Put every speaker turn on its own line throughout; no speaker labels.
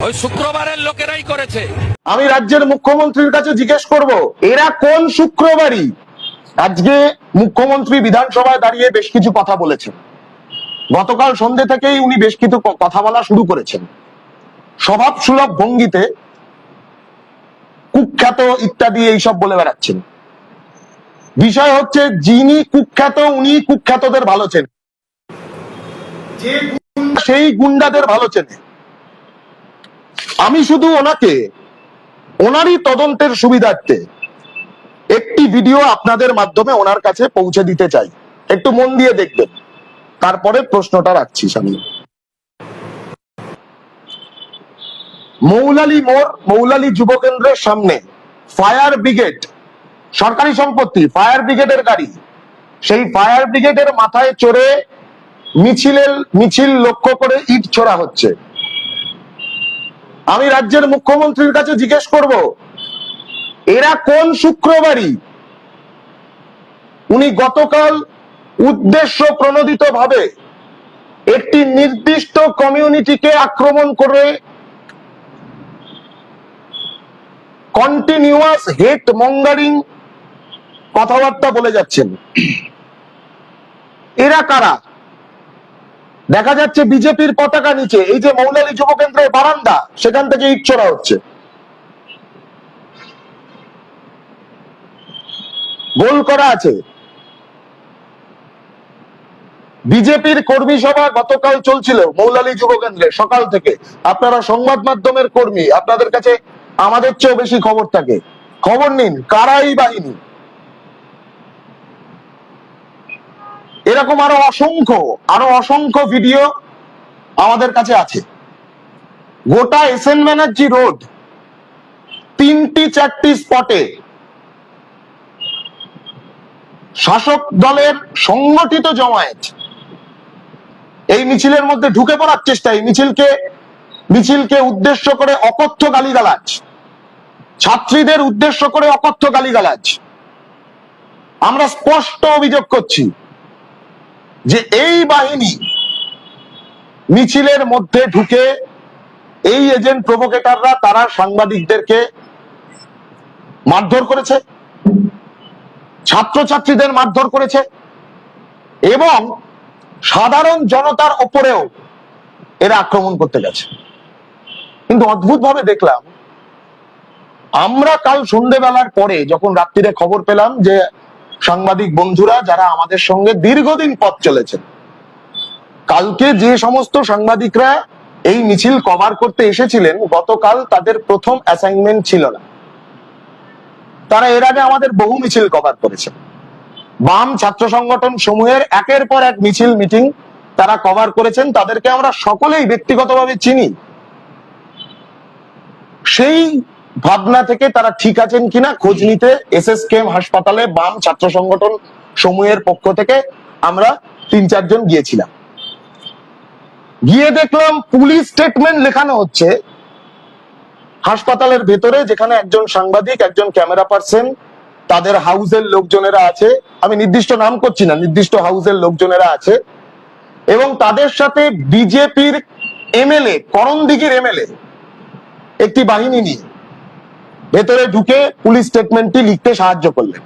ওই শুক্রবারের লোকেরাই করেছে।
আমি রাজ্যের মুখ্যমন্ত্রীর কাছে জিজ্ঞেস করব, এরা কোন শুক্রবারই? আজকে মুখ্যমন্ত্রী বিধানসভায় দাঁড়িয়ে বেশ কিছু কথা বলেছেন। গতকাল সন্ধ্যে থেকেই উনি বেশ কিছু কথা বলা শুরু করেছেন, স্বভাব সুলভ ভঙ্গিতে কুখ্যাত ইত্যাদি এইসব বলে বেড়াচ্ছেন। বিষয় হচ্ছে, যিনি কুখ্যাত উনি কুখ্যাতদের ভালো চেনে, সেই গুন্ডাদের ভালো চেনে। আমি শুধু ওনাকে ওনারই তদন্তের সুবিধার্থে একটি ভিডিও আপনাদের মাধ্যমে ওনার কাছে পৌঁছে দিতে চাই, একটু মন দিয়ে দেখবেন, তারপরে প্রশ্নটা রাখছি সামনে। মৌলালী মোড়, মৌলালী যুব কেন্দ্রের সামনে ফায়ার ব্রিগেড, সরকারি সম্পত্তি, ফায়ার ব্রিগেডের গাড়ি, সেই ফায়ার ব্রিগেডের মাথায় চড়ে মিছিল লক্ষ্য করে ইট ছোড়া হচ্ছে। আমি রাজ্যের মুখ্যমন্ত্রীর কাছে জিজ্ঞেস করব, এরা কোন শুক্রবারই? উনি গতকাল উদ্দেশ্য প্রণোদিত ভাবে একটি নির্দিষ্ট কমিউনিটিকে আক্রমণ করে কন্টিনিউয়াস হেট মঙ্গারিং কথাবার্তা বলে যাচ্ছেন। এরা কারা? দেখা যাচ্ছে বিজেপির পতাকা নিচে, এই যে মৌলালী যুব কেন্দ্রের বারান্দা, সেখান থেকে ইট ছোড়া হচ্ছে। গোল করা আছে। বিজেপির কর্মী সভা গতকাল চলছিল মৌলালী যুব কেন্দ্রে সকাল থেকে। আপনারা সংবাদ মাধ্যমের কর্মী, আপনাদের কাছে আমাদের চেয়েও বেশি খবর থাকে, খবর নিন কারা এই বাহিনী। এরকম আরো অসংখ্য ভিডিও আমাদের কাছে আছে। গোটা এসএন ব্যানার্জি রোড 3-4টি স্পটে শাসক দলের সংগঠিত জমায়েত এই মিছিলের মধ্যে ঢুকে পড়ার চেষ্টা, এই মিছিলকে উদ্দেশ্য করে অকথ্য গালিগালাজ, ছাত্রীদের উদ্দেশ্য করে অকথ্য গালিগালাজ। আমরা স্পষ্ট অভিযোগ করছি যে এই বাহিনী মিছিলের মধ্যে ঢুকে, এই এজেন্ট প্রভোকেটররা, তারা সাংবাদিকদেরকে মারধর করেছে, ছাত্রছাত্রীদের মারধর করেছে এবং সাধারণ জনতার ওপরেও এরা আক্রমণ করতে গেছে। কিন্তু অদ্ভুত ভাবে দেখলাম, আমরা কাল সন্ধ্যেবেলার পরে যখন রাত্রিরে খবর পেলাম যে সাংবাদিক বন্ধুরা যারা আমাদের সঙ্গে দীর্ঘদিন পথ চলেছেন, কালকে যে সমস্ত সাংবাদিকরা এই মিছিল কভার করতে এসেছিলেন, গতকাল তাদের প্রথম অ্যাসাইনমেন্ট ছিল না। তারা এর আগে আমাদের বহু মিছিল কভার করেছে। বাম ছাত্র সংগঠন সমূহের একের পর এক মিছিল মিটিং তারা কভার করেছেন, তাদেরকে আমরা সকলেই ব্যক্তিগতভাবে চিনি। সেই ভাবনা থেকে তারা ঠিক আছেন কিনা খোঁজ নিতে এসএসকেএম হাসপাতালে বাম ছাত্র সংগঠন সমূহের পক্ষ থেকে আমরা 3-4 জন গিয়েছিলাম। গিয়ে দেখলাম পুলিশ স্টেটমেন্ট লেখানো হচ্ছে হাসপাতালের ভেতরে, যেখানে একজন সাংবাদিক, একজন ক্যামেরা পার্সন, তাদের হাউসের লোকজনেরা আছে, আমি নির্দিষ্ট নাম করছি না, নির্দিষ্ট হাউসের লোকজনেরা আছে, এবং তাদের সাথে বিজেপির এমএলএ, করণদিঘির এমএলএ একটি বাহিনী নিয়ে ভেতরে ঢুকে পুলিশ স্টেটমেন্টটি লিখতে সাহায্য করলেন।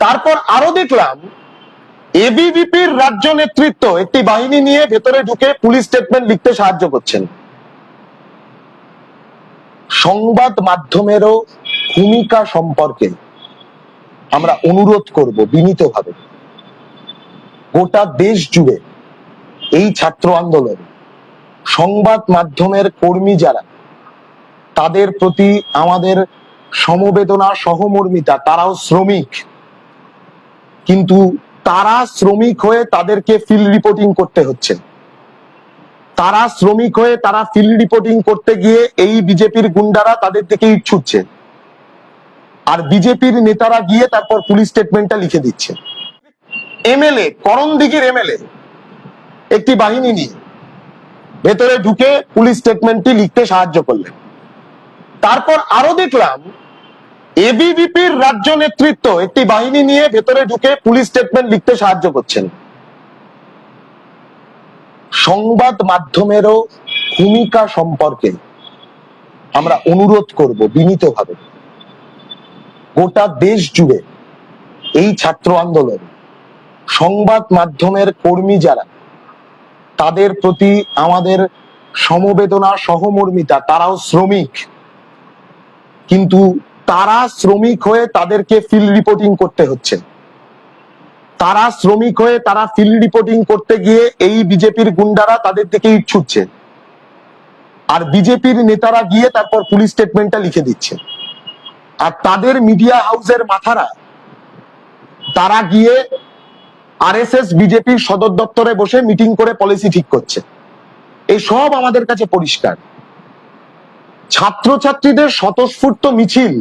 তারপর আরো দেখলাম এবিভিপির রাজ্য নেতৃত্ব একটি বাহিনী নিয়ে ভেতরে ঢুকে পুলিশ স্টেটমেন্ট লিখতে সাহায্য করছেন। সংবাদ মাধ্যমেরও ভূমিকা সম্পর্কে আমরা অনুরোধ করব বিনীতভাবে, গোটা দেশ জুড়ে এই ছাত্র আন্দোলন, সংবাদ মাধ্যমের কর্মী যারা, তাদের প্রতি আমাদের সমবেদনা, সহমর্মিতা। তারাও শ্রমিক, কিন্তু তারা শ্রমিক হয়ে তাদেরকে ফিল্ড রিপোর্টিং করতে হচ্ছে। তারা শ্রমিক হয়ে তারা ফিল্ড রিপোর্টিং করতে গিয়ে এই বিজেপির গুন্ডারা তাদের থেকে ইট ছুটছে, আর বিজেপির নেতারা গিয়ে তারপর পুলিশ স্টেটমেন্টটা লিখে দিচ্ছে। এমএলএ, করণদিঘির এমএলএ একটি বাহিনী নিয়ে ভেতরে ঢুকে পুলিশ স্টেটমেন্টটি লিখতে সাহায্য করলেন। তারপর আরো দেখলাম এবিভিপির রাজ্য নেতৃত্ব একটি বাহিনী নিয়ে ভেতরে ঢুকে পুলিশ স্টেটমেন্ট লিখতে সাহায্য করছেন। সংবাদ মাধ্যমেরও ভূমিকা সম্পর্কে আমরা অনুরোধ করব বিনীতভাবে, গোটা দেশ জুড়ে এই ছাত্র আন্দোলন, সংবাদ মাধ্যমের কর্মী যারা, তাদের প্রতি আমাদের সমবেদনা, সহমর্মিতা। তারাও শ্রমিক, কিন্তু তারা শ্রমিক হয়ে তাদেরকে ফিল্ড রিপোর্টিং করতে হচ্ছে। তারা শ্রমিক হয়ে তারা ফিল্ড রিপোর্টিং করতে গিয়ে এই বিজেপির গুন্ডারা তাদের দিকে ইট ছুটছে, আর বিজেপির নেতারা গিয়ে তারপর পুলিশ স্টেটমেন্টটা লিখে দিচ্ছে। আর তাদের মিডিয়া হাউসের মাথারা তারা গিয়ে আরএসএস বিজেপির সদর দপ্তরে বসে মিটিং করে পলিসি ঠিক করছে। এই সব আমাদের কাছে পরিষ্কার। ছাত্রছাত্রীদের স্বতঃস্ফূর্ত মিছিল,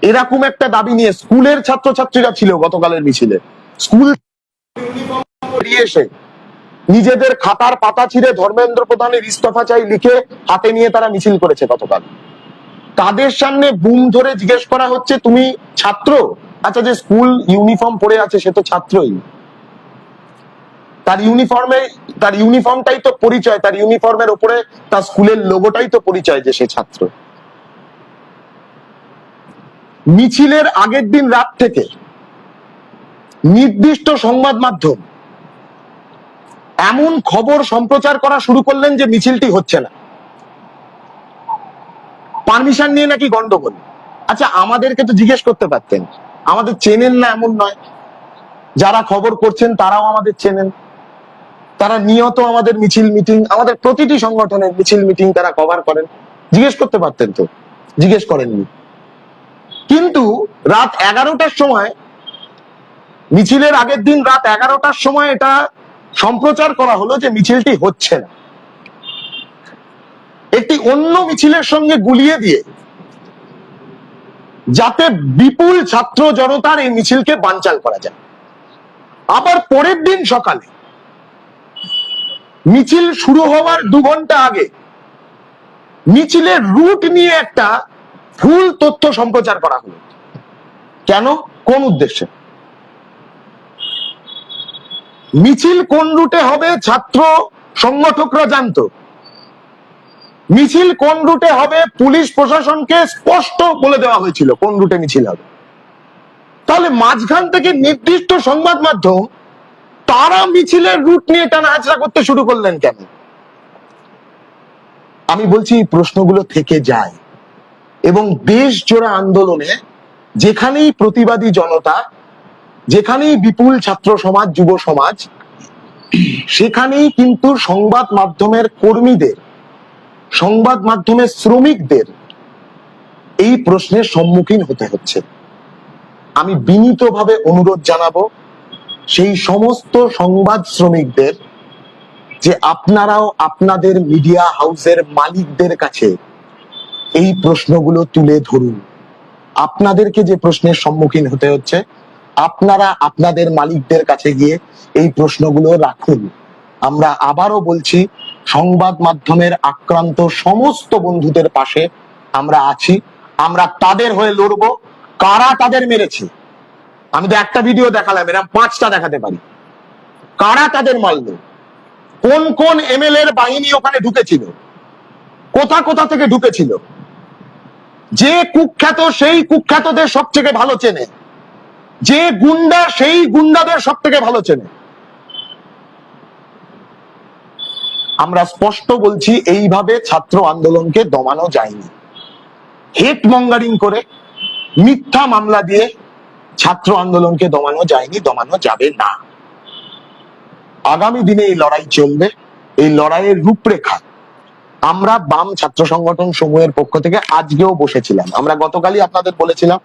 এরকম একটা দাবি নিয়ে স্কুলের ছাত্রছাত্রীরা ছিল গতকালের মিছিলে। স্কুল বেরিয়ে এসে নিজেদের খাতার পাতা ছিঁড়ে ধর্মেন্দ্র প্রধানের ইস্তফা চাই লিখে হাতে নিয়ে তারা মিছিল করেছে গতকাল। তাদের সামনে বুম ধরে জিজ্ঞেস করা হচ্ছে, তুমি ছাত্র? আচ্ছা, যে স্কুল ইউনিফর্ম পরে আছে সে তো ছাত্রই। তার ইউনিফর্মটাই তো পরিচয়, তার ইউনিফর্মের উপরে তার স্কুলের লোগোটাই তো পরিচয় যে সে ছাত্র। মিছিলের আগের দিন রাত থেকে নির্দিষ্ট সংবাদ মাধ্যম এমন খবর সম্প্রচার করা শুরু করলেন যে মিছিলটি হচ্ছে না, পারমিশন নিয়ে নাকি গন্ডগোল। আচ্ছা, আমাদেরকে তো জিজ্ঞেস করতে পারতেন, আমাদের চেনেন না এমন নয়, যারা খবর করছেন তারাও আমাদের চেনেন, তারা নিয়ত আমাদের মিছিল মিটিং, আমাদের প্রতিটি সংগঠনের মিছিল মিটিং তারা কভার করেন, জিজ্ঞেস করতে পারতেন তো, জিজ্ঞেস করেননি। কিন্তু রাত 11টার সময়, মিছিলের আগের দিন রাত 11টার সময় এটা সম্প্রচার করা হলো যে মিছিলটি হচ্ছে না, একটি অন্য মিছিলের সঙ্গে গুলিয়ে দিয়ে, যাতে বিপুল ছাত্র জনতার এই মিছিলকে বানচাল করা যায়। আবার পরের দিন সকালে মিছিল শুরু হওয়ার 2 ঘন্টা আগে মিছিলের রুট নিয়ে একটা ভুল তথ্য সম্প্রচার করা হলো। কেন? কোন উদ্দেশ্যে? মিছিল কোন রুটে হবে ছাত্র সংগঠকরা জানতো, মিছিল কোন রুটে হবে পুলিশ প্রশাসনকে স্পষ্ট বলে দেওয়া হয়েছিল কোন রুটে মিছিল হবে। তাহলে মাঝখান থেকে নির্দিষ্ট সংবাদ মাধ্যম তারা মিছিলের রুট নিয়ে টানাহাচড়া করতে শুরু করলেন কেন? আমি বলছি এই প্রশ্নগুলো থেকে যায়, এবং দেশ জোড়া আন্দোলনে যেখানেই প্রতিবাদী জনতা, যেখানেই বিপুল ছাত্র সমাজ, যুব সমাজ, সেখানেই কিন্তু সংবাদ মাধ্যমের কর্মীদের, সংবাদ মাধ্যমের শ্রমিকদের এই প্রশ্নের সম্মুখীন হতে হচ্ছে। আমি বিনীতভাবে অনুরোধ জানাবো সেই সমস্ত সংবাদ শ্রমিকদের যে আপনারাও আপনাদের মিডিয়া হাউসের মালিকদের কাছে এই প্রশ্নগুলো তুলে ধরুন। আপনাদেরকে যে প্রশ্নের সম্মুখীন হতে হচ্ছে, আপনারা আপনাদের মালিকদের কাছে গিয়ে এই প্রশ্নগুলো রাখুন। আমরা আবারও বলছি, সংবাদ মাধ্যমের আক্রান্ত সমস্ত বন্ধুদের পাশে আমরা আছি। আমরা তাদের হয়ে লড়বো। কারা তাদের মেরেছে, আমি তো একটা ভিডিও দেখালাম, এরকম 5টা দেখাতে পারি। কারা তাদের মারল, কোন কোন এমএলএ এর বাহিনী ওখানে ঢুকেছিল, কোথা কোথা থেকে ঢুকেছিল, যে কুখ্যাত সেই কুখ্যাতদের সব থেকে ভালো চেনে, যে গুন্ডা সেই গুন্ডাদের সব থেকে ভালো চেনে। আমরা স্পষ্ট বলছি, এইভাবে ছাত্র আন্দোলনকে দমানো যায়নি। হেট মঙ্গারিং করে, মিথ্যা মামলা দিয়ে ছাত্র আন্দোলনকে দমানো যায়নি, দমানো যাবে না। আগামী দিনে এই লড়াই চলবে। এই লড়াইয়ের রূপরেখা আমরা বাম ছাত্র সংগঠন সমূহের পক্ষ থেকে আজকেও বসেছিলাম। আমরা গতকালই আপনাদের বলেছিলাম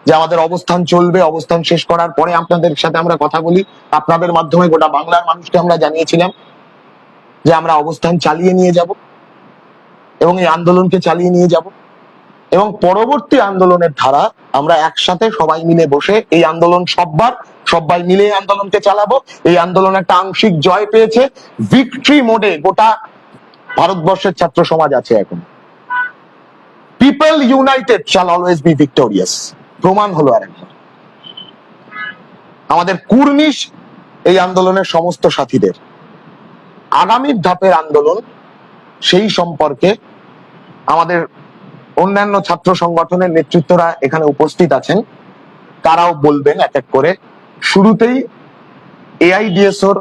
যে আমাদের অবস্থান চলবে, অবস্থান শেষ করার পরে আপনাদের সাথে আমরা কথা বলি। আপনাদের মাধ্যমে গোটা বাংলার মানুষকে আমরা জানিয়েছিলাম যে আমরা অবস্থান চালিয়ে নিয়ে যাব এবং এই আন্দোলনকে চালিয়ে নিয়ে যাব, এবং পরবর্তী আন্দোলনের ধারা আমরা একসাথে সবাই মিলে বসে এই আন্দোলন সবাই মিলে এই আন্দোলনকে চালাবো। এই আন্দোলন একটা আংশিক জয় পেয়েছে, ভিক্টরি মোডে গোটা ভারতবর্ষের ছাত্র সমাজ আছে এখন। People United shall always be victorious, প্রমাণ হলো আরেকবার। আমাদের কুর্নিশ এই আন্দোলনের সমস্ত সাথীদের আগামী ধাপের আন্দোলন সেই সম্পর্কে আমাদের অন্যান্য ছাত্র সংগঠনের নেতৃত্বরা এখানে উপস্থিত আছেন, তারাও বলবেন এক এক করে। শুরুতেই এআইডিএসওর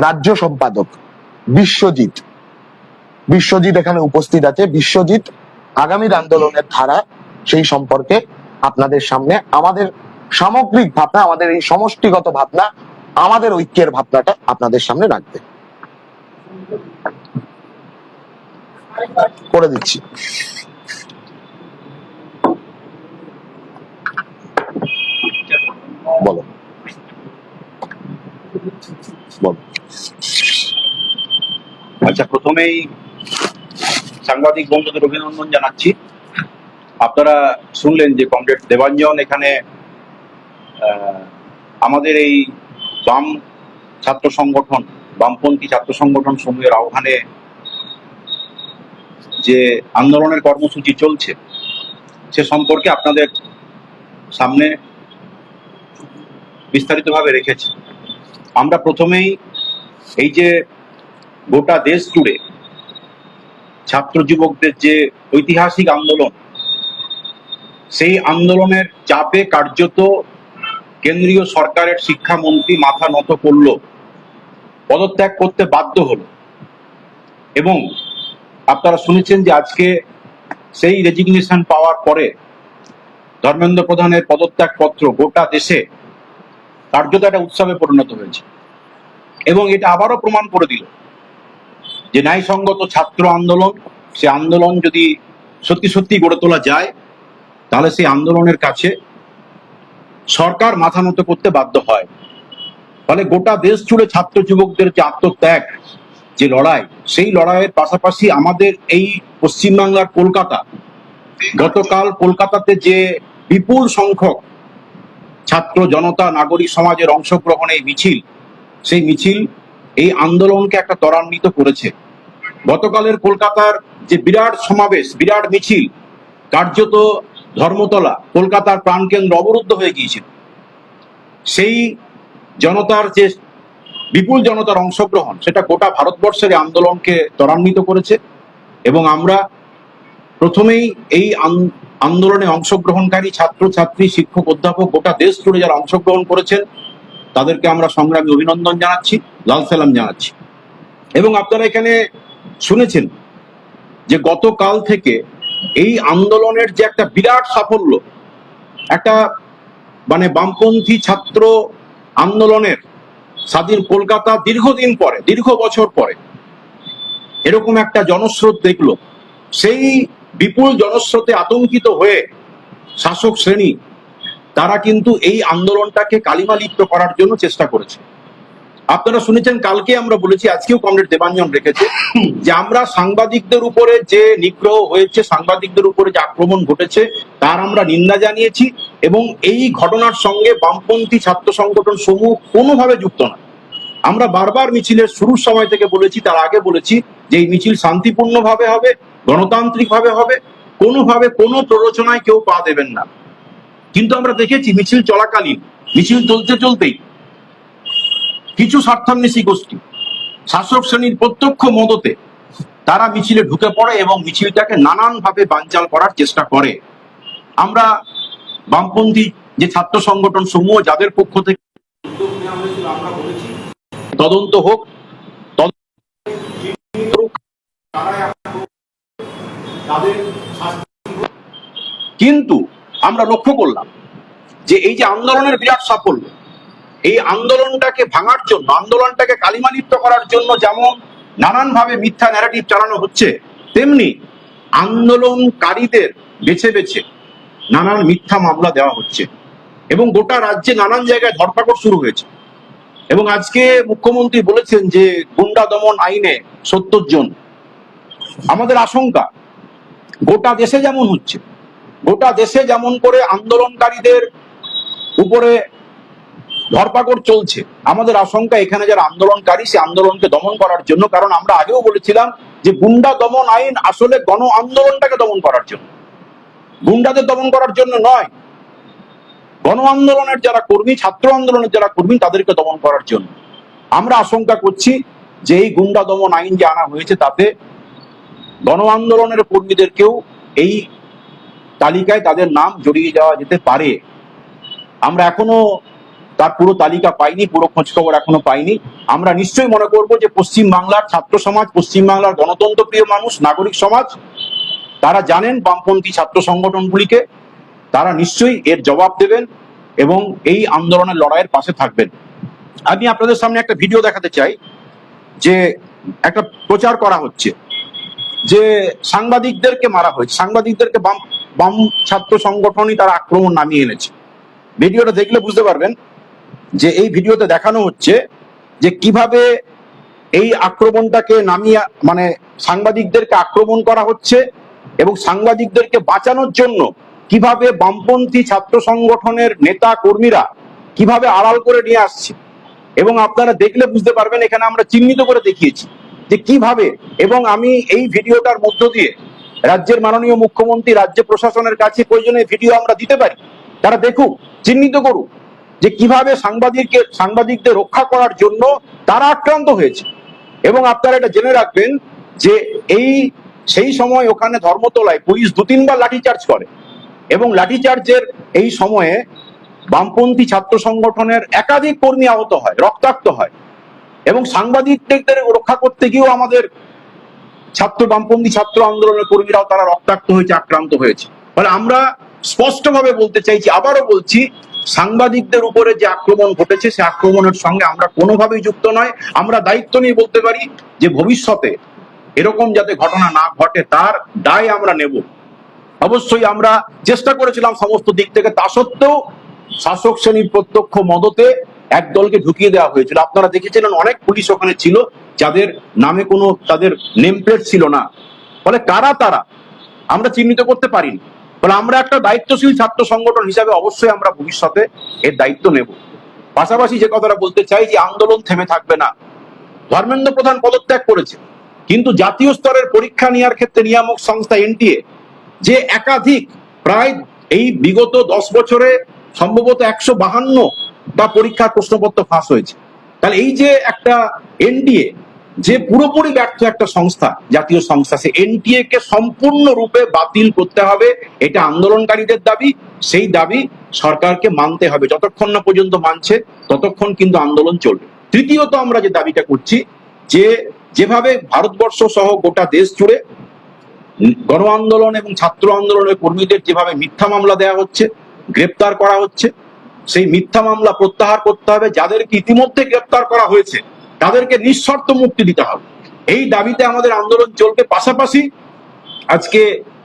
রাজ্য সম্পাদক বিশ্বজিৎ এখানে উপস্থিত আছে। বিশ্বজিৎ আগামীর আন্দোলনের ধারা সেই সম্পর্কে আপনাদের সামনে আমাদের সামগ্রিক ভাবনা, আমাদের এই সমষ্টিগত ভাবনা, আমাদের ঐক্যের ভাবনাটা আপনাদের সামনে রাখবে। করে দিচ্ছি। বলো বলো।
আচ্ছা, প্রথমেই সাংবাদিক বন্ধুদের অভিনন্দন জানাচ্ছি। আপনারা শুনলেন যে কমরেড দেবাঞ্জন এখানে আমাদের এই বাম ছাত্র সংগঠন, বামপন্থী ছাত্র সংগঠন সমূহের আহ্বানে যে আন্দোলনের কর্মসূচি চলছে সে সম্পর্কে আপনাদের সামনে বিস্তারিতভাবে রেখেছি। আমরা প্রথমেই এই যে গোটা দেশ জুড়ে ছাত্র যুবকদের যে ঐতিহাসিক আন্দোলন, সেই আন্দোলনের চাপে কার্যত কেন্দ্রীয় সরকারের শিক্ষামন্ত্রী মাথা নত করল, পদত্যাগ করতে বাধ্য হলো। এবং আপনারা শুনেছেন যে আজকে সেই রেজিগনেশন পাওয়ার পরে ধর্মেন্দ্র প্রধানের পদত্যাগ পত্র গোটা দেশে কার্যত একটা উৎসবে পরিণত হয়েছে। এবং এটা আবারও প্রমাণ করে দিল যে ন্যায়সঙ্গত ছাত্র আন্দোলন, সে আন্দোলন যদি সত্যি সত্যি গড়ে তোলা যায় তাহলে সেই আন্দোলনের কাছে সরকার মাথা নত করতে বাধ্য হয়। ফলে গোটা দেশ জুড়ে ছাত্র যুবকদের যে আত্মত্যাগ, যে লড়াই, সেই লড়াইয়ের পাশাপাশি আমাদের এই পশ্চিমবাংলার কলকাতা, গতকাল কলকাতাতে যে বিপুল সংখ্যক ছাত্র জনতা, নাগরিক সমাজের অংশগ্রহণে এই মিছিল, সেই মিছিল এই আন্দোলনকে একটা ত্বরান্বিত করেছে। গতকালের কলকাতার যে বিরাট সমাবেশ, বিরাট মিছিল, কার্যত ধর্মতলা, কলকাতার প্রাণকেন্দ্র অবরুদ্ধ হয়ে গিয়েছিল। সেই জনতার যে বিপুল জনতার অংশগ্রহণ, সেটা গোটা ভারতবর্ষের আন্দোলনকে ত্বরান্বিত করেছে। এবং আমরা প্রথমেই এই আন্দোলনে অংশগ্রহণকারী ছাত্র ছাত্রী, শিক্ষক, অধ্যাপক, গোটা দেশ জুড়ে যারা অংশগ্রহণ করেছেন তাদেরকে আমরা সংগ্রামী অভিনন্দন জানাচ্ছি, লাল সালাম জানাচ্ছি। এবং আপনারা এখানে শুনেছেন যে গতকাল থেকে এই আন্দোলনের যে একটা বিরাট সাফল্য, একটা মানে বামপন্থী ছাত্র আন্দোলনের স্বাধীন কলকাতা দীর্ঘদিন পরে, দীর্ঘ বছর পরে এরকম একটা জনস্রোত দেখলো। সেই বিপুল জনস্রোতে আতঙ্কিত হয়ে শাসক শ্রেণী তারা কিন্তু এই আন্দোলনটাকে কালিমালিপ্ত করার জন্য চেষ্টা করেছে। আপনারা শুনেছেন, কালকে আমরা বলেছি, আজকেও কমরেড দেবাঞ্জন রেখেছে যে আমরা সাংবাদিকদের উপরে যে নিগ্রহ হয়েছে, সাংবাদিকদের উপরে যে আক্রমণ ঘটেছে তার আমরা নিন্দা জানিয়েছি। এবং এই ঘটনার সঙ্গে বামপন্থী ছাত্র সংগঠন সমূহ কোনোভাবে যুক্ত না। আমরা বারবার মিছিলের শুরুর সময় থেকে বলেছি, তার আগে বলেছি যে এই মিছিল শান্তিপূর্ণভাবে হবে, গণতান্ত্রিকভাবে হবে, কোনোভাবে কোনো প্ররোচনায় কেউ পা দেবেন না। কিন্তু আমরা দেখেছি মিছিল চলাকালীন, মিছিল চলতে চলতেই কিছু স্বার্থান্বেষী গোষ্ঠী শাসক শ্রেণীর প্রত্যক্ষ মদতে তারা মিছিলে ঢুকে পড়ে এবং মিছিলটাকে নানানভাবে বানচাল করার চেষ্টা করে। আমরা বামপন্থী যে ছাত্র সংগঠন সমূহ যাদের পক্ষ থেকে উদ্যোগ নেওয়া হয়েছিল, আমরা বলেছি তদন্ত হোক, কিন্তু আমরা লক্ষ্য করলাম যে এই যে আন্দোলনের বিরাট সাফল্য, এই আন্দোলনটাকে ভাঙার জন্য, আন্দোলনটাকে কালিমালিপ্ত করার জন্য যেমন নানানভাবে মিথ্যা ন্যারেটিভ চালানো হচ্ছে, তেমনি আন্দোলনকারীদের বেছে বেছে নানান মিথ্যা মামলা দেওয়া হচ্ছে এবং গোটা রাজ্যে নানান জায়গায় ধরপাকড় শুরু হয়েছে। এবং আজকে মুখ্যমন্ত্রী বলেছেন যে গুন্ডা দমন আইনে 70 জন। আমাদের আশঙ্কা গোটা দেশে যেমন হচ্ছে, গোটা দেশে যেমন করে আন্দোলনকারীদের উপরে ধরপাকড় চলছে, আমাদের আশঙ্কা এখানে যারা আন্দোলনকারী সে আন্দোলনকে দমন করার জন্য। কারণ আমরা আগেও বলেছিলাম যে গুন্ডা দমন আইন আসলে গণ আন্দোলনটাকে দমন করার জন্য, গুন্ডাদের দমন করার জন্য নয়। গণ আন্দোলনের যারা কর্মী, ছাত্র আন্দোলনের যারা কর্মী, তাদেরকে দমন করার জন্য। আমরা আশঙ্কা করছি যে এই গুন্ডা দমন আইন যে আনা হয়েছে তাতে গণ আন্দোলনের কর্মীদেরকেও এই তালিকায় তাদের নাম জড়িয়ে যাওয়া যেতে পারে। আমরা এখনো তার পুরো তালিকা পাইনি, পুরো খোঁজ খবর এখনো পাইনি। আমরা নিশ্চয়ই মনে করব যে পশ্চিম বাংলার ছাত্র সমাজ, পশ্চিম বাংলার গণতন্ত্র প্রিয় মানুষ, নাগরিক সমাজ, তারা জানেন বামপন্থী ছাত্র সংগঠনগুলিকে, তারা নিশ্চয়ই এর জবাব দেবেন এবং এই আন্দোলনের লড়াইয়ের পাশে থাকবেন। আমি আপনাদের সামনে একটা ভিডিও দেখাতে চাই, যে একটা প্রচার করা হচ্ছে যে সাংবাদিকদেরকে মারা হয়েছে, সাংবাদিকদেরকে বাম ছাত্র সংগঠনই তারা আক্রমণ নামিয়ে এনেছে। ভিডিওটা দেখলে বুঝতে পারবেন যে এই ভিডিওতে দেখানো হচ্ছে যে কিভাবে এই আক্রমণটাকে নামিয়ে, মানে সাংবাদিকদেরকে আক্রমণ করা হচ্ছে এবং সাংবাদিকদেরকে বাঁচানোর জন্য কিভাবে বামপন্থী ছাত্র সংগঠনের নেতা কর্মীরা কিভাবে আড়াল করে নিয়ে আসছে। এবং আপনারা দেখলে বুঝতে পারবেন, এখানে আমরা চিহ্নিত করে দেখিয়েছি যে কিভাবে। এবং আমি এই ভিডিওটার মধ্য দিয়ে রাজ্যের মাননীয় মুখ্যমন্ত্রী, রাজ্য প্রশাসনের কাছে প্রয়োজনে ভিডিও আমরা দিতে পারি, তারা দেখুক, চিহ্নিত করুক যে কিভাবে সাংবাদিকদের রক্ষা করার জন্য তারা আক্রান্ত হয়েছে। এবং আপনারা এটা জেনে রাখবেন যে সেই সময় ওখানে ধর্মতলায় পুলিশ 2-3 বার লাঠিচার্জ করে এবং লাঠিচার্জের এই সময়ে বামপন্থী ছাত্র সংগঠনের একাধিক কর্মী আহত হয়, রক্তাক্ত হয়। এবং সাংবাদিকদের রক্ষা করতে গিয়েও আমাদের বামপন্থী ছাত্র আন্দোলনের কর্মীরাও তারা রক্তাক্ত হয়েছে, আক্রান্ত হয়েছে। ফলে আমরা স্পষ্টভাবে বলতে চাইছি, আবারও বলছি, সাংবাদিকদের উপরে যে আক্রমণ ঘটেছে সে আক্রমণের সঙ্গে আমরা কোনোভাবেই যুক্ত নয়। আমরা দায়িত্ব নিয়ে বলতে পারি যে ভবিষ্যতে এরকম যাতে ঘটনা না ঘটে তার দায় আমরা নেব। অবশ্যই আমরা চেষ্টা করেছিলাম সমস্ত দিক থেকে, তা সত্ত্বেও শাসক শ্রেণীর প্রত্যক্ষ মদতে একদলকে ঢুকিয়ে দেওয়া হয়েছিল। আপনারা দেখেছিলেন অনেক পুলিশ ওখানে ছিল যাদের নামে কোনো তাদের নেম প্লেট ছিল না। ফলে কারা তারা আমরা চিহ্নিত করতে পারিনি। ফলে আমরা একটা দায়িত্বশীল ছাত্র সংগঠন হিসাবে অবশ্যই আমরা ভবিষ্যতে এর দায়িত্ব নেব। পাশাপাশি যে কথাটা বলতে চাই যে আন্দোলন থেমে থাকবে না। ধর্মেন্দ্র প্রধান পদত্যাগ করেছে, কিন্তু জাতীয় স্তরের পরীক্ষা নেওয়ার ক্ষেত্রে নিয়ামক সংস্থা এনটিএ যে একাধিক, প্রায় এই বিগত 10 বছরে সম্ভবত 152টা পরীক্ষার প্রশ্নপত্র ফাঁস হয়েছে। তাহলে এই যে একটা এনটিএ যে পুরোপুরি ব্যর্থ একটা সংস্থা, জাতীয় সংস্থা, সে এনটিএ কে সম্পূর্ণরূপে বাতিল করতে হবে, এটা আন্দোলনকারীদের দাবি। সেই দাবি সরকারকে মানতে হবে, যতক্ষণ না পর্যন্ত মানছে ততক্ষণ কিন্তু আন্দোলন চলবে। তৃতীয়ত আমরা যে দাবিটা করছি, যে যেভাবে ভারতবর্ষ সহ গোটা দেশ জুড়ে গণ আন্দোলন এবং ছাত্র আন্দোলনের কর্মীদের যেভাবে মিথ্যা মামলা দেওয়া হচ্ছে, গ্রেপ্তার করা হচ্ছে, সেই মিথ্যা মামলা প্রত্যাহার করতে হবে। যাদেরকে ইতিমধ্যে গ্রেপ্তার করা হয়েছে তাদেরকে নিঃশর্ত মুক্তি দিতে হবে। এই দাবিতে আমাদের আন্দোলন চলবে। পাশাপাশি আজকে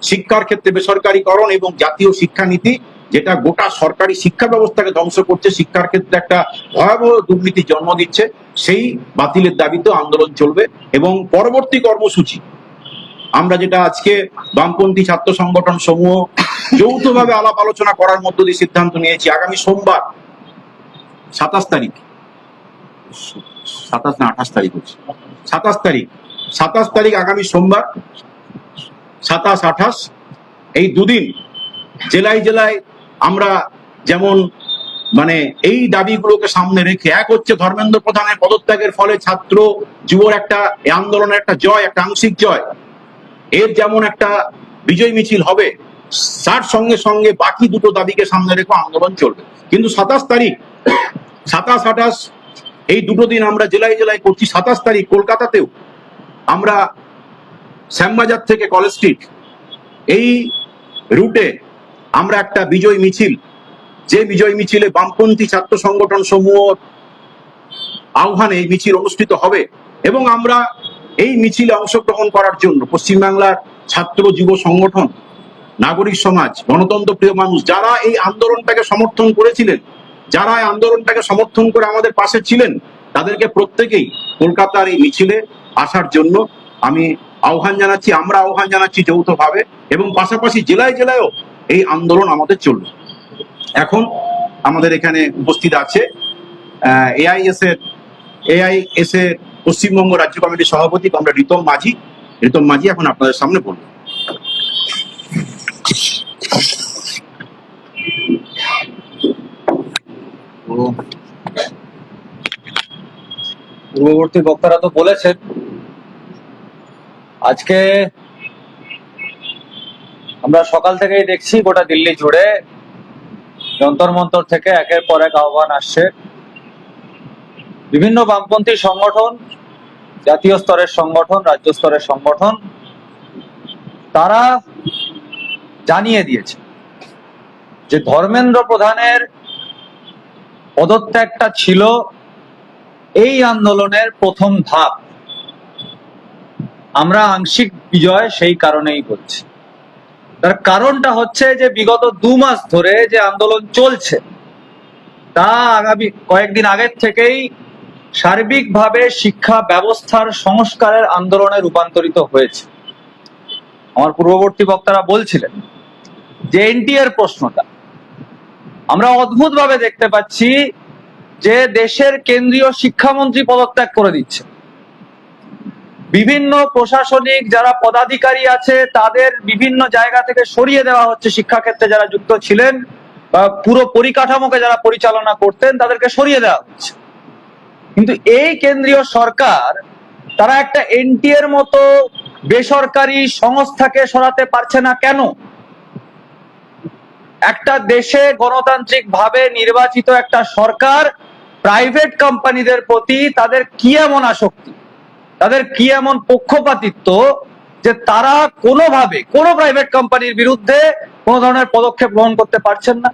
শিক্ষার ক্ষেত্রে বেসরকারীকরণ এবং জাতীয় শিক্ষানীতি, যেটা গোটা সরকারি শিক্ষা ব্যবস্থাকে ধ্বংস করছে, শিক্ষার ক্ষেত্রে একটা ভয়াবহ দুর্নীতির জন্ম দিচ্ছে, সেই বাতিলের দাবিতেও আন্দোলন চলবে। এবং পরবর্তী কর্মসূচি আমরা যেটা আজকে বামপন্থী ছাত্র সংগঠন সমূহ যৌথভাবে আলাপ আলোচনা করার মধ্য দিয়ে সিদ্ধান্ত নিয়েছি, আগামী সোমবার 27 তারিখ, 27 না 28 তারিখ হচ্ছে, 27 তারিখ আগামী সোমবার, 27-28 এই দুদিন জেলায় জেলায় আমরা যেমন এই দাবিগুলোকে সামনে রেখে, এক হচ্ছে ধর্মেন্দ্র প্রধানের পদত্যাগের ফলে ছাত্র যুবর একটা আন্দোলনের একটা জয়, একটা আংশিক জয়, এর যেমন একটা বিজয় মিছিল হবে, তার সঙ্গে সঙ্গে বাকি দুটো দাবিকে সামনে রেখে আন্দোলন চলবে। কিন্তু 27 তারিখ, 27-28 এই দুটো দিন আমরা জেলায় জেলায় করছি। 27 তারিখ কলকাতাতেও আমরা শ্যামবাজার থেকে কলেজ স্ট্রিট এই রুটে আমরা একটা বিজয় মিছিল, যে বিজয় মিছিলে বামপন্থী ছাত্র সংগঠন সমূহ আহ্বানে এই মিছিল অনুষ্ঠিত হবে। এবং আমরা এই মিছিলে অংশগ্রহণ করার জন্য পশ্চিমবাংলার ছাত্র যুব সংগঠন, নাগরিক সমাজ, গণতন্ত্র প্রিয় মানুষ, যারা এই আন্দোলনটাকে সমর্থন করেছিলেন, যারা এই আন্দোলনটাকে সমর্থন করে আমাদের পাশে ছিলেন, তাদেরকে প্রত্যেকেই কলকাতার এই মিছিলে আসার জন্য আমি আহ্বান জানাচ্ছি, আমরা আহ্বান জানাচ্ছি যৌথভাবে। এবং পাশাপাশি জেলায় জেলায়ও এই আন্দোলন আমাদের চলবে। এখন আমাদের এখানে উপস্থিত আছে এআইএস এর পশ্চিমবঙ্গ রাজ্য কমিটির সভাপতি কমরেড রিতম মাঝি এখন আপনাদের সামনে বলবো।
পূর্ববর্তী বক্তারা তো বলেছেন, আজকে আমরা সকাল থেকেই দেখছি গোটা দিল্লি জুড়ে যন্তর মন্তর থেকে একের পর এক আহ্বান আসছে। বিভিন্ন বামপন্থী সংগঠন, জাতীয় স্তরের সংগঠন, রাজ্য স্তরের সংগঠন, তারা জানিয়ে দিয়েছে যে ধর্মেন্দ্র প্রধানের পদত্যাগটা ছিল এই আন্দোলনের প্রথম ধাপ। আমরা আংশিক বিজয় সেই কারণেই বলছি। তার কারণটা হচ্ছে যে বিগত 2 মাস ধরে যে আন্দোলন চলছে তা আগামী কয়েকদিন আগের থেকেই সার্বিকভাবে শিক্ষা ব্যবস্থার সংস্কারের আন্দোলনে রূপান্তরিত হয়েছে। আমার পূর্ববর্তী বক্তারা বলছিলেন যে এনটিএর প্রশ্নটা আমরা অদ্ভুতভাবে দেখতে পাচ্ছি যে দেশের কেন্দ্রীয় শিক্ষামন্ত্রী পদত্যাগ করে দিচ্ছে। বিভিন্ন প্রশাসনিক যারা পদাধিকারী আছে তাদের বিভিন্ন জায়গা থেকে সরিয়ে দেওয়া হচ্ছে। শিক্ষাক্ষেত্রে যারা যুক্ত ছিলেন বা পুরো পরিকাঠামোকে যারা পরিচালনা করতেন তাদেরকে সরিয়ে দেওয়া হচ্ছে। কিন্তু এই কেন্দ্রীয় সরকার তারা একটা এনটিএর মতো বেসরকারি সংস্থাকে সরাতে পারছে না কেন? একটা দেশে গণতান্ত্রিক ভাবে নির্বাচিত একটা সরকার প্রাইভেট কোম্পানিদের প্রতি তাদের কি এমন আসক্তি, তাদের কি এমন পক্ষপাতিত্ব যে তারা কোনোভাবে কোনো প্রাইভেট কোম্পানির বিরুদ্ধে কোনো ধরনের পদক্ষেপ গ্রহণ করতে পারছেন না?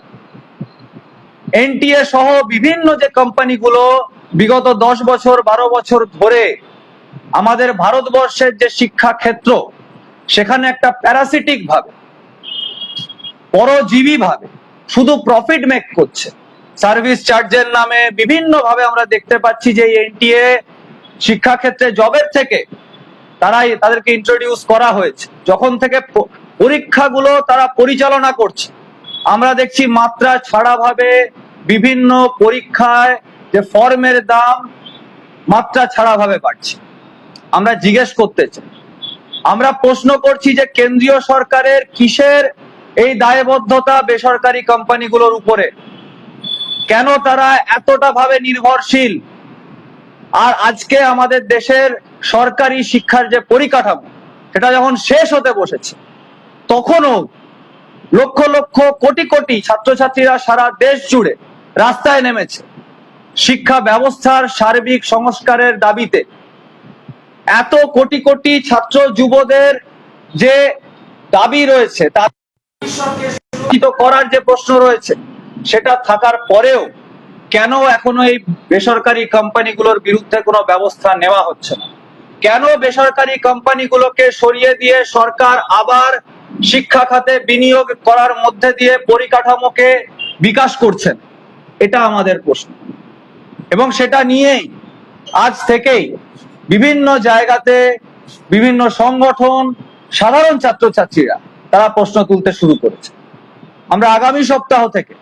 এনটিএ সহ বিভিন্ন যে কোম্পানিগুলো বিগত 10 বছর 12 বছর ধরে আমাদের ভারতবর্ষের যে শিক্ষা ক্ষেত্র সেখানে একটা প্যারাসিটিক ভাবে, পরজীবী ভাবে শুধু প্রফিট মেক করছে। সার্ভিস চার্জের নামে বিভিন্ন ভাবে আমরা দেখতে পাচ্ছি যে এনটিএ শিক্ষাক্ষেত্রে জবের থেকে তাদেরকে ইন্ট্রোডিউস করা হয়েছে, যখন থেকে পরীক্ষাগুলো তারা পরিচালনা করছে আমরা দেখছি মাত্রা ছাড়া ভাবে বিভিন্ন পরীক্ষায় যে ফর্মের দাম মাত্রা ছাড়া ভাবে বাড়ছে। আমরা জিজ্ঞেস করতে চাই, আমরা প্রশ্ন করছি যে কেন্দ্রীয় সরকারের কিসের এই দায়বদ্ধতা বেসরকারি কোম্পানিগুলোর উপরে? কেন তারা এতটা ভাবে নির্ভরশীল? আর আজকে আমাদের দেশের সরকারি শিক্ষার যে পরিকাঠামো সেটা যখন শেষ হতে বসেছে তখনও লক্ষ লক্ষ কোটি কোটি ছাত্রছাত্রীরা সারা দেশ জুড়ে রাস্তায় নেমেছে শিক্ষা ব্যবস্থার সার্বিক সংস্কারের দাবিতে। এত কোটি কোটি ছাত্র যুবদের যে দাবি রয়েছে তা করার যে প্রশ্ন রয়েছে সেটা থাকার পরেও কেন এখনো এই বেসরকারি কোম্পানিগুলোর বিরুদ্ধে কোনো ব্যবস্থা নেওয়া হচ্ছে না? কেন বেসরকারি কোম্পানিগুলোকে সরিয়ে দিয়ে সরকার আবার শিক্ষা খাতে বিনিয়োগ করার মধ্যে দিয়ে পরিকাঠামোকে বিকাশ করছেন? এটা আমাদের প্রশ্ন। এবং সেটা নিয়েই আজ থেকেই বিভিন্ন জায়গাতে বিভিন্ন সংগঠন, সাধারণ ছাত্রছাত্রীরা তারা প্রশ্ন তুলতে শুরু করেছে। আমরা আগামী সপ্তাহ থেকে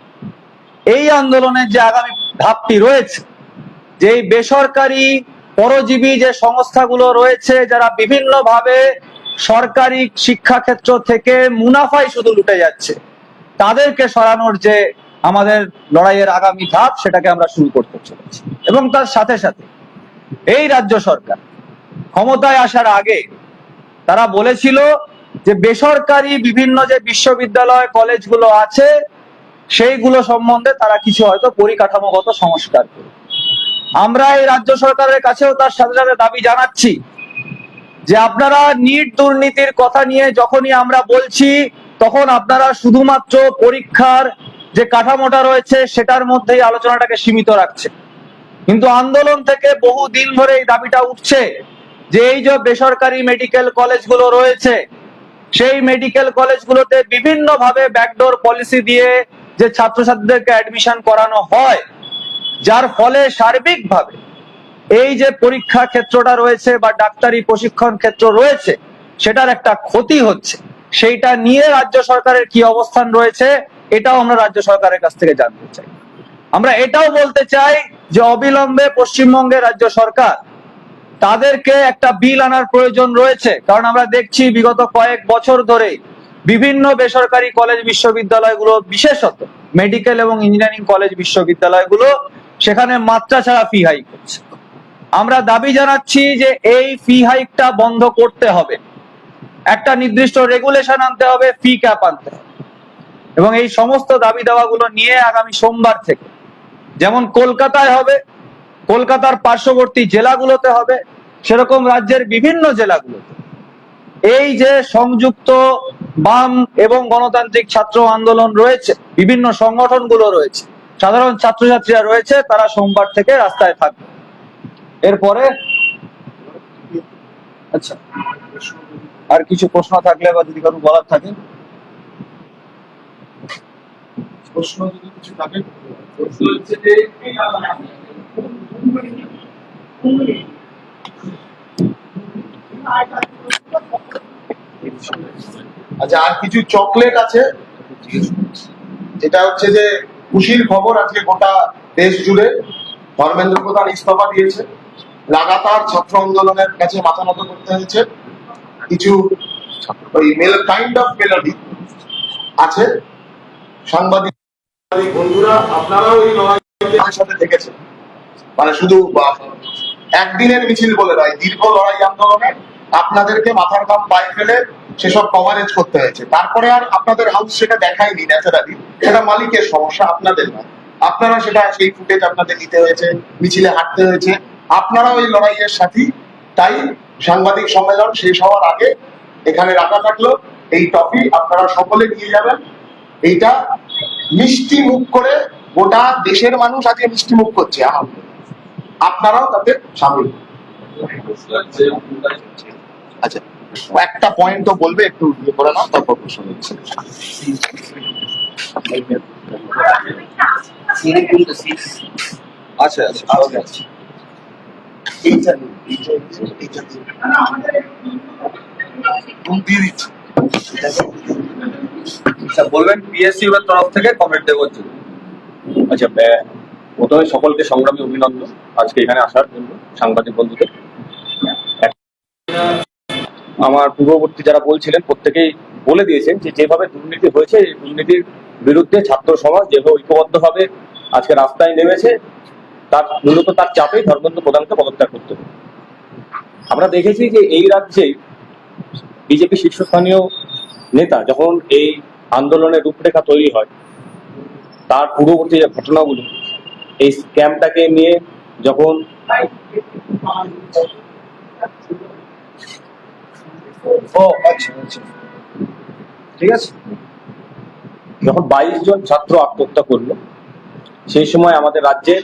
এই আন্দোলনের যে আগামী ধাপটি রয়েছে, যে বেসরকারি পরজীবী যে সংস্থাগুলো রয়েছে যারা বিভিন্ন ভাবে সরকারি শিক্ষাক্ষেত্র থেকে মুনাফাই শুধু লুটে যাচ্ছে, তাদেরকে সরানোর যে আমাদের লড়াইয়ের আগামী ধাপ সেটাকে আমরা শুরু করতে চলেছি। এবং তার সাথে সাথে এই রাজ্য সরকার ক্ষমতায় আসার আগে তারা বলেছিল যে বেসরকারি বিভিন্ন যে বিশ্ববিদ্যালয় কলেজগুলো আছে সেইগুলো সম্বন্ধে তারা কিছু হয়তো পরিকাঠামোগত সংস্কার করবে। আমরা এই রাজ্য সরকারের কাছেও তার সাথে সাথে দাবি জানাচ্ছি যে আপনারা নিট দুর্নীতির কথা নিয়ে যখনই আমরা বলছি তখন আপনারা শুধুমাত্র পরীক্ষার যে কাঠামোটা রয়েছে সেটার মধ্যেই আলোচনাটাকে সীমিত রাখছে। কিন্তু আন্দোলন থেকে বহু দিন ধরে এই দাবিটা উঠছে যে এই যে বেসরকারি মেডিকেল কলেজগুলো রয়েছে সেই মেডিকেল কলেজগুলোতে বিভিন্ন ভাবে ব্যাকডোর পলিসি দিয়ে যে ছাত্রছাত্রীদেরকে অ্যাডমিশন করানো হয়, যার ফলে সার্বিকভাবে এই যে পরীক্ষা ক্ষেত্রটা রয়েছে বা ডাক্তারি প্রশিক্ষণ ক্ষেত্র রয়েছে সেটার একটা ক্ষতি হচ্ছে। সেইটা নিয়ে রাজ্য সরকারের কি অবস্থান রয়েছে এটাও আমরা রাজ্য সরকারের কাছ থেকে জানতে চাই। আমরা এটাও বলতে চাই যে অবিলম্বে পশ্চিমবঙ্গের রাজ্য সরকার তাদেরকে একটা বিল আনার প্রয়োজন রয়েছে, কারণ আমরা দেখছি বিগত কয়েক বছর ধরে বিভিন্ন বেসরকারি কলেজ বিশ্ববিদ্যালয়গুলো, বিশেষত মেডিকেল এবং ইঞ্জিনিয়ারিং কলেজ বিশ্ববিদ্যালয়গুলো সেখানে মাত্রা ছাড়া ফি হাইক করছে। আমরা দাবি জানাচ্ছি যে এই ফি হাইকটা বন্ধ করতে হবে। একটা নির্দিষ্ট রেগুলেশন আনতে হবে, ফি ক্যাপ আনতে হবে। এবং এই সমস্ত দাবি দাওয়াগুলো নিয়ে আগামী সোমবার থেকে যেমন কলকাতায় হবে, কলকাতার পার্শ্ববর্তী জেলাগুলোতে হবে, সেরকম রাজ্যের বিভিন্ন জেলাগুলোতে এই যে সংযুক্ত বাম এবং গণতান্ত্রিক ছাত্র আন্দোলন রয়েছে, বিভিন্ন সংগঠনগুলো রয়েছে, সাধারণ ছাত্রছাত্রীরা রয়েছে, তারা সোমবার থেকে রাস্তায় থাকবে। এরপরে আচ্ছা, আর কিছু প্রশ্ন থাকলে বা যদি কারো বলার থাকে,
প্রশ্ন যদি কিছু থাকে।
প্রশ্ন হচ্ছে যে
আচ্ছা, আর কিছু চকলেট আছে, যেটা হচ্ছে যে খুশির খবর। আজকে গোটা দেশ জুড়ে ধর্মেন্দ্র প্রধান ইস্তফা দিয়েছে। লাগাতার ছাত্র আন্দোলনের কাছে মাথা নত করতে হয়েছে। কিছু ওই কাইন্ড অফ মেলোডি আছে। সাংবাদিক বন্ধুরা, আপনারাও এই লড়াইয়ের সাথে থেকেছেন, মানে শুধু একদিনের মিছিল বলে নয়, দীর্ঘ লড়াই আন্দোলনে আপনাদেরকে মাথার ঘাম পায়ে ফেলে সেসব কভারেজ করতে হয়েছে। তারপরে আর আপনাদের হাউস সেটা দেখায়নি ন্যাচারালি, সেটা মালিকের সমস্যা, আপনাদের নয়। আপনারা সেটা, সেই ফুটেজ আপনাদের নিতে হয়েছে, মিছিলে হাঁটতে হয়েছে, আপনারাও এই লড়াইয়ের সাথী। তাই সাংবাদিক সম্মেলন শেষ হওয়ার আগে এখানে রাখা থাকলো এই টপি, আপনারা সকলে নিয়ে যাবেন। এইটা মিষ্টি মুখ করে গোটা দেশের মানুষ আজকে মিষ্টি মুখ করছে, আপনারাও তাতে সামিল। আচ্ছা, একটা পয়েন্ট তো বলবে, একটু ইয়ে করে নাও, তারপর প্রশ্ন হচ্ছে।
আচ্ছা আচ্ছা,
এইটা দিয়ে দিচ্ছি।
আচ্ছা, বলবেন পিএসইউ এর তরফ থেকে কমেন্ট দেওয়ার জন্য।
আচ্ছা, প্রথমে সকলকে সংগ্রামী অভিনন্দন আজকে এখানে আসার জন্য, সাংবাদিক বন্ধুদের। আমার পূর্ববর্তী যারা বলছিলেন প্রত্যেকেই বলে দিয়েছেন যে যেভাবে দুর্নীতি হয়েছে, এই দুর্নীতির বিরুদ্ধে ছাত্র সমাজ যেভাবে ঐক্যবদ্ধভাবে আজকে রাস্তায় নেমেছে, তার মূলত তার চাপেই ধর্মেন্দ্র প্রধানকে পদত্যাগ করতে হবে। আমরা দেখেছি যে এই রাজ্যে বিজেপি শীর্ষস্থানীয় নেতা যখন এই আন্দোলনের রূপরেখা তৈরি হয়, তার পূর্ববর্তী যে ঘটনাগুলো, এই স্ক্যামটাকে নিয়ে যখন
ঠিক আছে,
যখন 22 জন ছাত্র আত্মহত্যা করলো, সেই সময় আমাদের রাজ্যের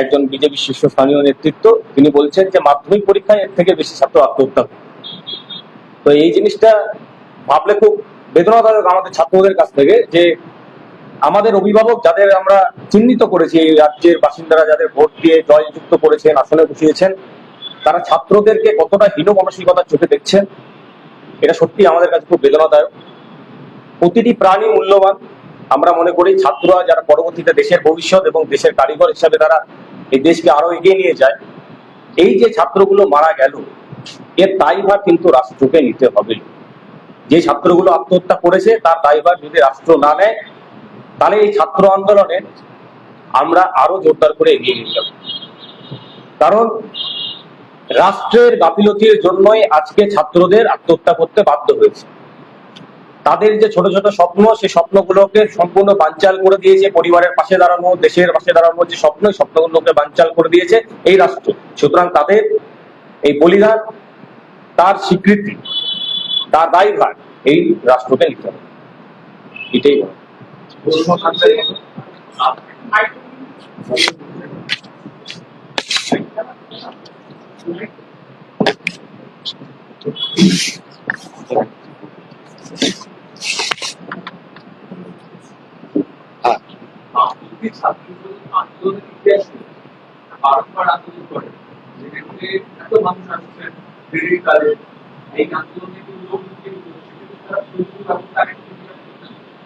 একজন বিজেপি শীর্ষস্থানীয় নেতৃত্ব তিনি বলছেন যে মাধ্যমিক পরীক্ষায় এর থেকে বেশি ছাত্র আত্মহত্যা করে। তো এই জিনিসটা ভাবলে খুব বেদনাদায়ক আমাদের ছাত্রদের কাছ থেকে, যে আমাদের অভিভাবক যাদের আমরা চিহ্নিত করেছি, এই রাজ্যের বাসিন্দারা যাদের ভোট দিয়ে জয়যুক্ত করেছেন, আসনে বসিয়েছেন, তারা ছাত্রদেরকে কতটা হীন মানসিকতার চোখে দেখছেন, এটা সত্যি আমাদের কাছে খুব বেদনাদায়ক। প্রতিটি প্রাণী মূল্যবান। আমরা মনে করি ছাত্ররা যারা পরবর্তীতে দেশের ভবিষ্যৎ এবং দেশের কারিগর হিসাবে তারা এই দেশকে আরো এগিয়ে নিয়ে যায়, এই যে ছাত্রগুলো মারা গেল, এর দায়ভার কিন্তু রাষ্ট্রকে নিতে হবে। যে ছাত্রগুলো আত্মহত্যা করেছে তার দায়ভার যদি রাষ্ট্র না নেয়, তাহলে এই ছাত্র আন্দোলনে আমরা আরো জোরদার করে এগিয়ে নিয়ে যাব। কারণ রাষ্ট্রের গাফিলতির জন্যই আজকে ছাত্রদের আত্মহত্যা করতে বাধ্য হয়েছে। তাদের যে ছোট ছোট স্বপ্ন, সেই স্বপ্নগুলোকে সম্পূর্ণ বানচাল করে দিয়েছে পরিবারের পাশে দাঁড়ানো, দেশের পাশে দাঁড়ানোর যে স্বপ্ন, স্বপ্নগুলোকে বানচাল করে দিয়েছে এই রাষ্ট্র। সুতরাং তাদের এই বলিদান, তার স্বীকৃতি, তার দায়ভার এই রাষ্ট্রকে নিতে হবে। এটাই
প্রশ্ন থাকলে
আন্দোলনের ইতিহাসে বারবার আন্দোলন করে, যেখানে এত মানুষ আসছেন কালে এই আন্দোলনে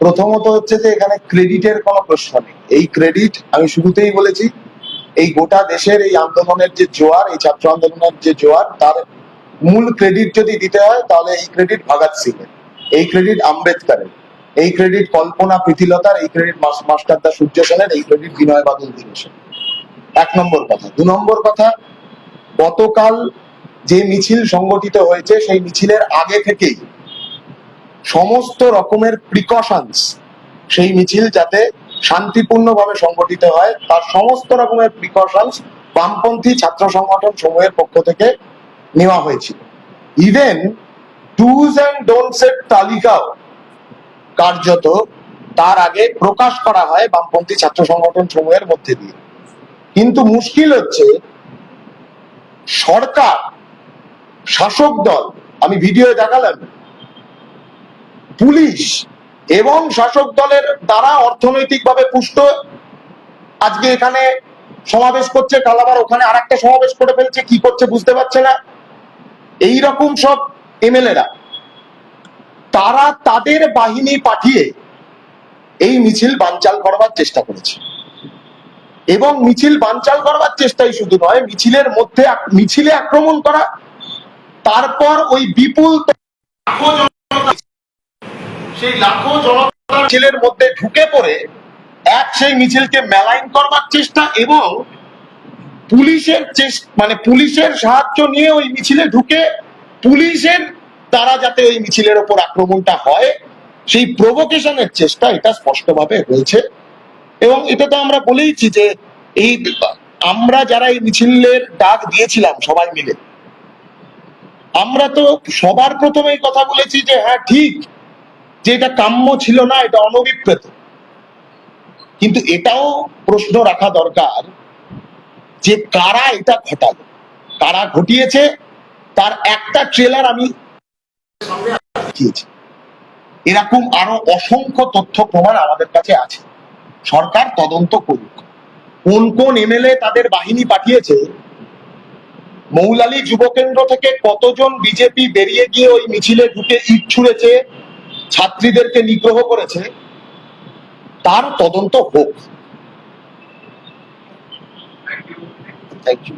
প্রথমত হচ্ছে যে এখানে ক্রেডিটের কোনো প্রশ্ন নেই। এই ক্রেডিট আমি শুরুতেই বলেছি, এই গোটা দেশের এই আন্দোলনের যে জোয়ার, এই ছাত্র আন্দোলনের যে জোয়ার, তার মূল ক্রেডিট যদি দিতে হয় তাহলে এই ক্রেডিট ভগৎ সিং এর, এই ক্রেডিট আম্বেদকরের, এই ক্রেডিট কল্পনা প্রীতিলতার, এই ক্রেডিট মাস্টারদা সূর্য সেনের, এই ক্রেডিট বিনয় বাদল দীনেশের। 1 নম্বর কথা। 2 নম্বর কথা, গতকাল যে মিছিল সংগঠিত হয়েছে সেই মিছিলের আগে থেকেই সমস্ত রকমের প্রিকশনস, সেই মিছিল যাতে শান্তিপূর্ণভাবে সংগঠিত হয় তার সমস্ত রকমের প্রিকশনস বামপন্থী ছাত্র সংগঠন সমূহের পক্ষ থেকে নেওয়া হয়েছিল। ইভেন ডুজ অ্যান্ড ডোন্টস এর তালিকাও কার্যত তার আগে প্রকাশ করা হয় বামপন্থী ছাত্র সংগঠন সমূহের মধ্যে দিয়ে। কিন্তু মুশকিল হচ্ছে সরকার, শাসক দল, আমি ভিডিও দেখালাম, পুলিশ এবং শাসক দলের দ্বারা অর্থনৈতিকভাবে পুষ্ট আজকে এখানে সমাবেশ করছে, কাল আবার ওখানে আরেকটা সমাবেশ করে ফেলছে, কি করছে বুঝতে পারছে না। এই রকম সব এমএলএরা তারা তাদের বাহিনী পাঠিয়ে এই মিছিল বানচাল করবার চেষ্টা করেছে। এবং মিছিল বানচাল করবার চেষ্টাই শুধু নয়, মিছিলের মধ্যে মিছিলে আক্রমণ করা, তারপর ওই বিপুল সেই লাখো জনতা মিছিলের মধ্যে ঢুকে পড়ে সেই মিছিলকে মেলাইন করবার চেষ্টা এবং পুলিশের মানে পুলিশের সাহায্য নিয়ে ওই মিছিলে ঢুকে পুলিশের দ্বারা যাতে ওই মিছিলের ওপর আক্রমণটা হয় সেই প্রভোকেশনের চেষ্টা এটা স্পষ্টভাবে হয়েছে। এবং এটা তো আমরা বলেইছি যে এই আমরা যারা এই মিছিলের ডাক দিয়েছিলাম সবাই মিলে, আমরা তো সবার প্রথমে এই কথা বলেছি যে হ্যাঁ ঠিক যে এটা কাম্য ছিল না, এটা অনভিপ্রেত। কিন্তু এটাও প্রশ্ন রাখা দরকার যে কারা এটা ঘটালো, কারা ঘটিয়েছে, তার একটা ট্রেলার আমি দিয়েছি। এরকম আরো অসংখ্য তথ্য প্রমাণ আমাদের কাছে আছে। সরকার তদন্ত করুক কোন কোন এমএলএ তাদের বাহিনী পাঠিয়েছে, মৌলালী যুব কেন্দ্র থেকে কতজন বিজেপি বেরিয়ে গিয়ে ওই মিছিলে ঢুকে ইট ছুঁড়েছে, ছাত্রীদেরকে নিগ্রহ করেছে, তার তদন্ত হোক। Thank you.